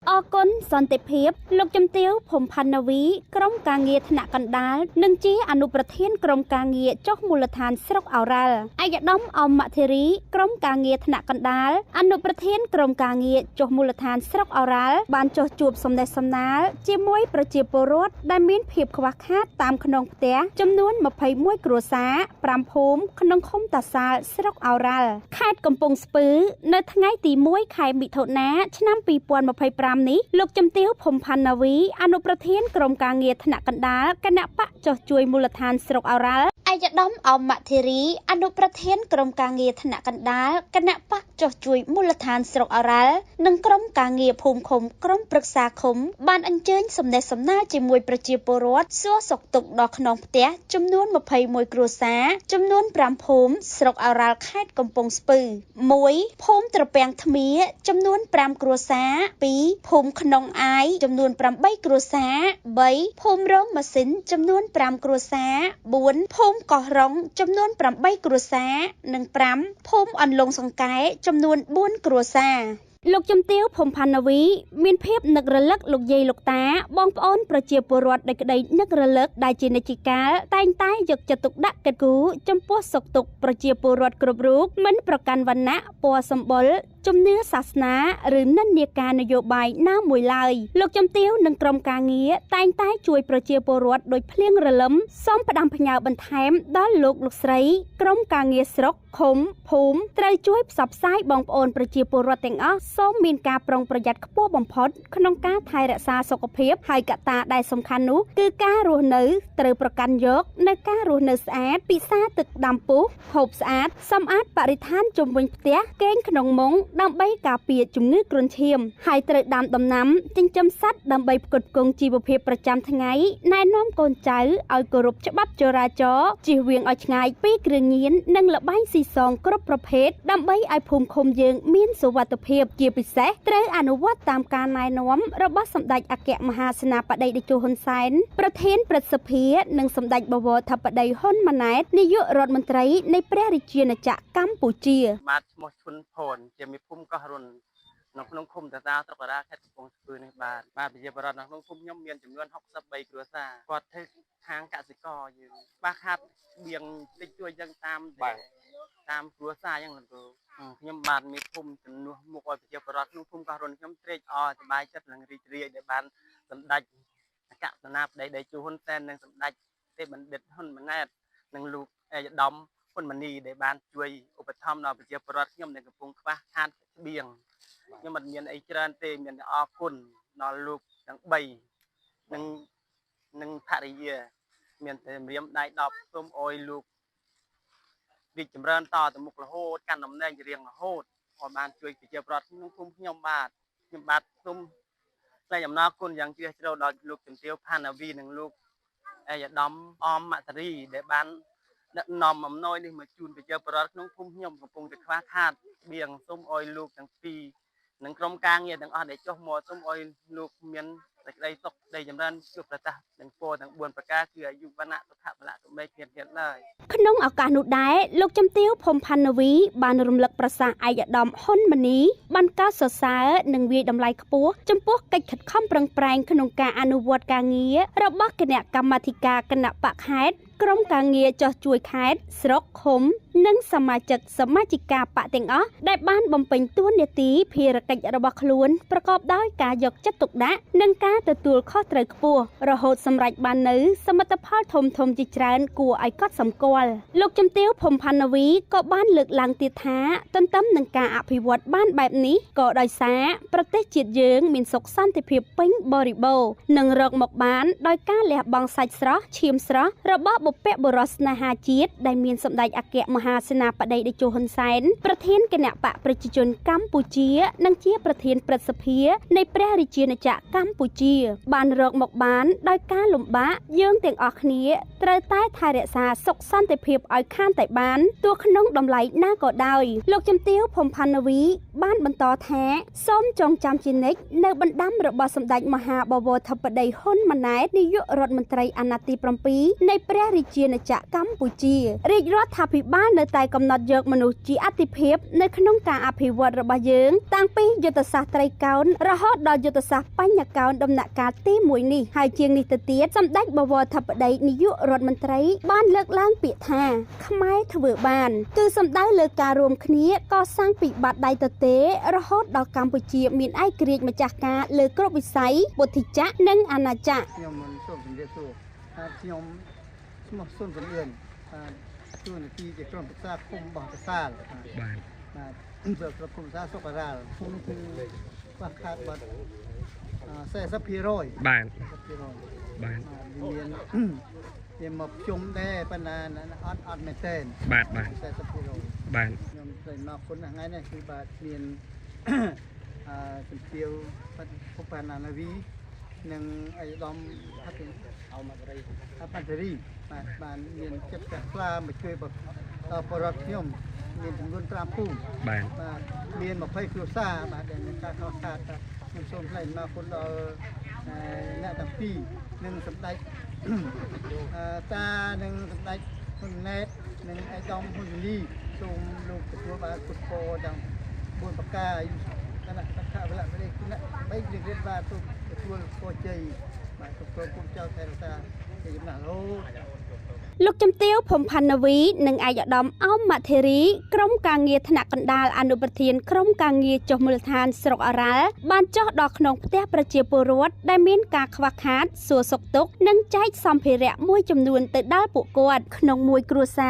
អរគុណសន្តិភាពលោកជំទាវភូមិផាន់នាវីក្រុមការងារថ្នាក់កណ្ដាលនិងជាអនុប្រធានក្រុមការងារចុះមូលដ្ឋានស្រុកឱរ៉ាល់ឯកឧត្តមអមធារីក្រុមការងារថ្នាក់កណ្ដាលអនុប្រធានក្រុមការងារចុះមូលដ្ឋានស្រុកឱរ៉ាល់បានចុះជួបសំណេះសំណាលជាមួយប្រជាពលរដ្ឋដែលមានភាពខ្វះខាតតាមក្នុងផ្ទះចំនួន21គ្រួសារ5ភូមិក្នុងឃុំតាសាលស្រុកឱរ៉ាល់ខេត្តកំពង់ស្ពឺនៅថ្ងៃទី1ខែមិថុនាឆ្នាំ2025នេះលោកជំទាវភូមិផាន់នាវីអនុប្រធានក្រុមការងារថ្នាក់កណ្ដាលគណៈបកចុះជួយមូលដ្ឋានស្រុកឱរ៉ាល់ឯកឧត្តមអមធារីអនុប្រធានក្រុមការងារថ្នាក់កណ្ដាលគណៈបកចុះជួយមូលដ្ឋានស្រុកឱរ៉ាល់និងក្រុមការងារភូមិឃុំក្រុមប្រឹក្សាឃុំបានអញ្ជើញសំណេះសំណាលជាមួយប្រជាពលរដ្ឋសួរសុខទុក្ខដល់ក្នុងផ្ទះចំនួន21គ្រួសារចំនួន5ភូមិស្រុកឱរ៉ាល់ខេត្តកំពង់ស្ពឺ1ភូមិត្រពាំងថ្មៀចំនួន5គ្រួសារ2ភូមិក្នុងអាយចំនួន8គ្រួសារ3ភូមិរងម៉ាស៊ីនចំនួន5គ្រួសារ4ភូមិកោះរងចំនួន8គ្រួសារនិង5ភូមិអន្លង់សង្កែចំនួន4គ្រួសារលោកជំទាវភូមិផាន់នាវីមានភាពនឹករលឹកលោកយាយលោកតាបងប្អូនប្រជាពលរដ្ឋដែលក្តីនឹករលឹកដែលជានិច្ចកាលតែងតែយកចិត្តទុកដាក់កិត្តគូចំពោះសុខទុក្ខប្រជាពលរដ្ឋគ្រប់រូបមិនប្រកាន់វណ្ណៈពណ៌សម្បុរជំនឿសាសនាឬនិន្នាការនយោបាយណាមួយឡើយលោកជំទាវនិងក្រុមការងារតែងតែជួយប្រជាពលរដ្ឋដោយភ្លៀងរលឹមសូមផ្ដាំផ្ញើបន្ថែមដល់លោកស្រីក្រុមការងារស្រុកឃុំភូមិត្រូវជួយផ្សព្វផ្សាយបងប្អូនប្រជាពលរដ្ឋទាំងអស់សូមមានការប្រុងប្រយ័ត្នខ្ពស់បំផុតក្នុងការថែរក្សាសុខភាពហើយកត្តាដែលសំខាន់នោះគឺការរស់នៅត្រូវប្រកាន់យកនៅការរស់នៅស្អាតពិសាទឹកដាំពុះហូបស្អាតសម្អាតបរិស្ថានជុំវិញផ្ទះគេងក្នុងមុងដើម្បីការពារជំងឺគ្រុនឈាមហើយត្រូវដាំដំណាំចិញ្ចឹមសត្វដើម្បីផ្គត់ផ្គង់ជីវភាពប្រចាំថ្ងៃណែនាំកូនចៅឲ្យគោរពច្បាប់ចរាចរណ៍ជៀសវាងឲ្យឆ្ងាយពីគ្រឿងញៀននិងល្បែងស៊ីសងគ្រប់ប្រភេទដើម្បីឲ្យភូមិឃុំយើងមានសុវត្ថិភាពជាពិសេសត្រូវអនុវត្តតាមការណែនាំរបស់សម្ដេចអគ្គមហាសេនាបតីតេជោហ៊ុនសែនប្រធានព្រឹទ្ធសភានិងសម្ដេចបវរធិបតីហ៊ុនម៉ាណែតនាយករដ្ឋមន្ត្រីនៃព្រះរាជាណាចក្រកម្ពុជាបាទឈ្មោះឈុនផនជាមេភូមិកោះរុនក្នុងឃុំតាសាស្រុកតារាខេត្តកំពង់ស្ពឺនេះបាទប្រជាពលរដ្ឋនៅក្នុងឃុំខ្ញុំមានចំនួន63គ្រួសារគាត់ធ្វើខាងកសិករយើងខ្វះខាតបៀងតិចជួយយើងតាមគ្រួសារអញ្ចឹងលោកខ្ញុំបាទមានភូមិចំនួនមុខឲ្យប្រជាពលរដ្ឋក្នុងភូមិកោះរុនខ្ញុំត្រេកអរសប្បាយចិត្តនិងរីករាយដែលបានសម្ដេចអគ្គសេនាបតីតេជោហ៊ុនសែននិងសម្ដេចទេពបណ្ឌិតហ៊ុនម៉ាណែតនិងលោកឯកឧត្តមហ៊ុនម៉ាណីដែលបានជួយឧបត្ថម្ភដល់ប្រជាពលរដ្ឋខ្ញុំដែលកំពុងខ្វះខាតស្បៀងខ្ញុំមិនមានអីច្រើនទេមានតែអរគុណដល់លោកទាំង3និងភរិយាមានតែរៀមដៃ10សូមអោយលោករីកចម្រើនតទៅមុខរហូតកាន់តំណែងជារៀងរហូតក៏បានជួយប្រជាពលរដ្ឋក្នុងភូមិខ្ញុំបាទសូមថ្លែងអំណរគុណយ៉ាងជ្រាលជ្រៅដល់លោកជំទាវផាន់នាវីនិងលោកឯកឧត្តមអមមតារីដែលបានដឹកនាំអំណោយនេះមកជូនប្រជាពលរដ្ឋក្នុងភូមិខ្ញុំកំពុងតែខ្វះខាតស្បៀងសូមអោយលោកទាំងពីរនិងក្រុមការងារទាំងអស់ដែលចុះមកសូមអោយលោកមានសេចក្តីសុខសេចក្តីចម្រើនជួបប្រទះទាំងពរទាំង4ប្រការគឺអាយុវណ្ណៈសុខៈពលៈទុមេធានទៀតឡើយក្នុងឱកាសនោះដែរលោកជំទាវភូមិផាន់នាវីបានរំលឹកប្រសាសន៍ឯកឧត្តមហ៊ុនម៉ាណីបានកោតសរសើរនិងវាយតម្លៃខ្ពស់ចំពោះកិច្ចខិតខំប្រឹងប្រែងក្នុងការអនុវត្តការងាររបស់គណៈកម្មាធិការគណៈបកខេត្តក្រុមការងារចោះជួយខេត្តស្រុកឃុំនិងសមាជិកាបកទាំងអស់ដែលបានបំពេញតួនាទីភារកិច្ចរបស់ខ្លួនប្រកបដោយការយកចិត្តទុកដាក់និងការទទួលខុសត្រូវខ្ពស់រហូតសម្រេចបាននូវសមិទ្ធផលធំជាច្រើនគួរឲ្យកត់សម្គាល់លោកជំទាវភូមិផាន់នាវីក៏បានលើកឡើងទៀតថាទន្ទឹមនឹងការអភិវឌ្ឍបានបែបនេះក៏ដោយសារប្រទេសជាតិយើងមានសុខសន្តិភាពពេញបរិបូរណ៍និងរកមកបានដោយការលះបង់សាច់ស្រស់ឈាមស្រស់របស់បុព្វបុរសស្នេហាជាតិដែលមានសម្ដេចអគ្គមហាសេនាបតីតេជោហ៊ុនសែនប្រធានគណៈបកប្រជាជនកម្ពុជានិងជាប្រធានព្រឹទ្ធសភានៃព្រះរាជាណាចក្រកម្ពុជា ជាបានរកមកបានដោយការលំបាកយើងទាំងអស់គ្នាត្រូវតែថែរក្សាសុខសន្តិភាពឲ្យខានតែបានទោះក្នុងតម្លៃណាក៏ដោយលោកជំទាវ ភូមិផាន់នាវីបានបន្តថាសូមចងចាំជានិច្ចនៅបណ្ដាំរបស់សម្ដេចមហាបវរធិបតីហ៊ុនម៉ាណែតនាយករដ្ឋមន្ត្រីអាណត្តិទី7នៃព្រះរាជាណាចក្រកម្ពុជារាជរដ្ឋាភិបាលនៅតែកំណត់យកមនុស្សជាអាទិភាពនៅក្នុងការអភិវឌ្ឍរបស់យើងតាំងពីយុទ្ធសាស្ត្រត្រីកោណរហូតដល់យុទ្ធសាស្ត្របញ្ញកោណដំណាក់កាលទី1នេះហើយជាងនេះទៅទៀតសម្ដេចបវរធិបតីនាយករដ្ឋមន្ត្រីបានលើកឡើងពាក្យថាខ្មែរធ្វើបានគឺសំដៅលើការរួមគ្នាកសាងពីបាតដៃទទេរហូតដល់កម្ពុជាមានឯករាជ្យម្ចាស់ការលើគ្រប់វិស័យពុទ្ធិចក្រនិងអាណាចក្រខ្ញុំមិនសូមជម្រាបសួរថាខ្ញុំឈ្មោះសុនសំអឿនជួននាទីជាក្រុមប្រឹក្សាគុំរបស់ប្រសាលបាទក្រុមប្រឹក្សាសុខរាលគុំគឺខ្វះខាតបាត់40%បាទមានមកជុំដែរប៉ុន្តែអត់មែនទេបាទ40%បាទខ្ញុំទៅមកគុណថ្ងៃនេះគឺបាទមានជំទាវពុកបាននាវីនិងអាយដាមហាត់អមរីបាត់រីបានមានចិត្តចាស់ខ្លាមកជួយដល់បរិវត្តខ្ញុំមានចំនួន5ភូមិបាទមាន20គ្រួសារបាទដែលមានការខកខាតខ្ញុំសូមថ្លែងមកគុណដល់អ្នកទាំងពីរនិងសម្ដេចតានិងសម្ដេចហ៊ុនណែតនិងអាយដាមហ៊ុនលីសូមលោកទទួលបានពុទ្ធពរទាំង4ប្រការគណៈតខវលៈវិរិយគណៈ3រៀបបាទសូមទទួលពរជ័យបាទគ្រប់គ្រងគុំចៅថែរក្សាជាចំណាក់រហូតលោកជំទាវ ភូមិផាន់នាវីនិងឯកឧត្តមអមមធិរីក្រុមការងារថ្នាក់កណ្ដាលអនុប្រធានក្រុមការងារចុះមូលដ្ឋានស្រុកអរ៉ាល់បានចុះដល់ក្នុងផ្ទះប្រជាពលរដ្ឋដែលមានការខ្វះខាតសួរសុខទុក្ខនិងចែកសម្ភារៈមួយចំនួនទៅដល់ពួកគាត់ក្នុងមួយគ្រួសា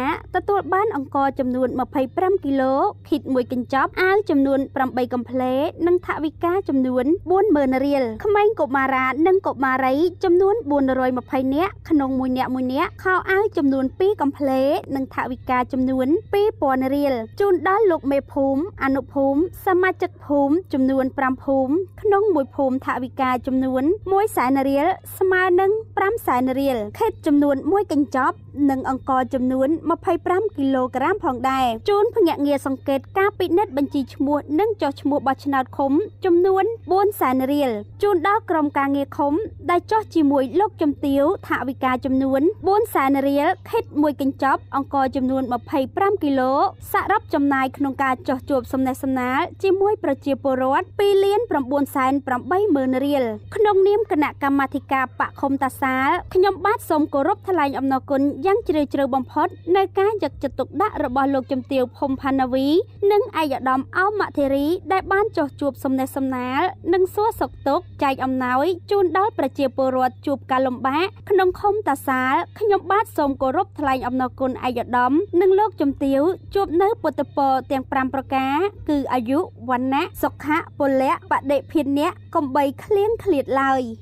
រទទួលបានអង្ករចំនួន25គីឡូឃីតមួយកញ្ចប់អាវចំនួន8កំភ្លេនិងថវិកាចំនួន40000រៀលក្មេងកុមារានិងកុមារីចំនួន420នាក់ក្នុងមួយនាក់ខោអាវចំនួន2កំភ្លេនិងថវិកាចំនួន2000រៀលជូនដល់លោកមេភូមិអនុភូមិសមាជិកភូមិចំនួន5ភូមិក្នុងមួយភូមិថវិកាចំនួន100,000រៀលស្មើនឹង500,000រៀលខេតចំនួន1កញ្ចប់និងអង្ករចំនួន25គីឡូក្រាមផងដែរជូនភ្នាក់ងារសង្កេតការពិនិត្យបញ្ជីឈ្មោះនិងចុះឈ្មោះបោះឆ្នោតឃុំចំនួន400,000រៀលជូនដល់ក្រុមការងារឃុំដែលចុះជាមួយលោកជំទាវថវិកាចំនួន400,000រៀលខេតមួយកញ្ចប់អង្ករចំនួន25គីឡូសរុបចំណាយក្នុងការចុះជួបសំណេះសំណាលជាមួយប្រជាពលរដ្ឋ2,980,000រៀលក្នុងនាមគណៈកម្មាធិការបកឃុំតាសាលខ្ញុំបាទសូមគោរពថ្លែងអំណរគុណយ៉ាងជ្រាលជ្រៅបំផុតនៅការយកចិត្តទុកដាក់របស់លោកជំទាវ ភូមិផាន់នាវីនិងឯកឧត្តមអមមធិរីដែលបានចុះជួបសំណេះសំណាលនិងសួរសុខទុក្ខចែកអំណោយជូនដល់ប្រជាពលរដ្ឋជួបការលំបាកក្នុងឃុំតាសាលខ្ញុំបាទសូមគោរពថ្លែងអំណរគុណឯកឧត្តមនិងលោកជំទាវជួបនៅពុទ្ធពរទាំង5ប្រការគឺអាយុវណ្ណៈសុខៈពលៈបដិភិនៈកំបីឃ្លៀងឃ្លាតឡើយ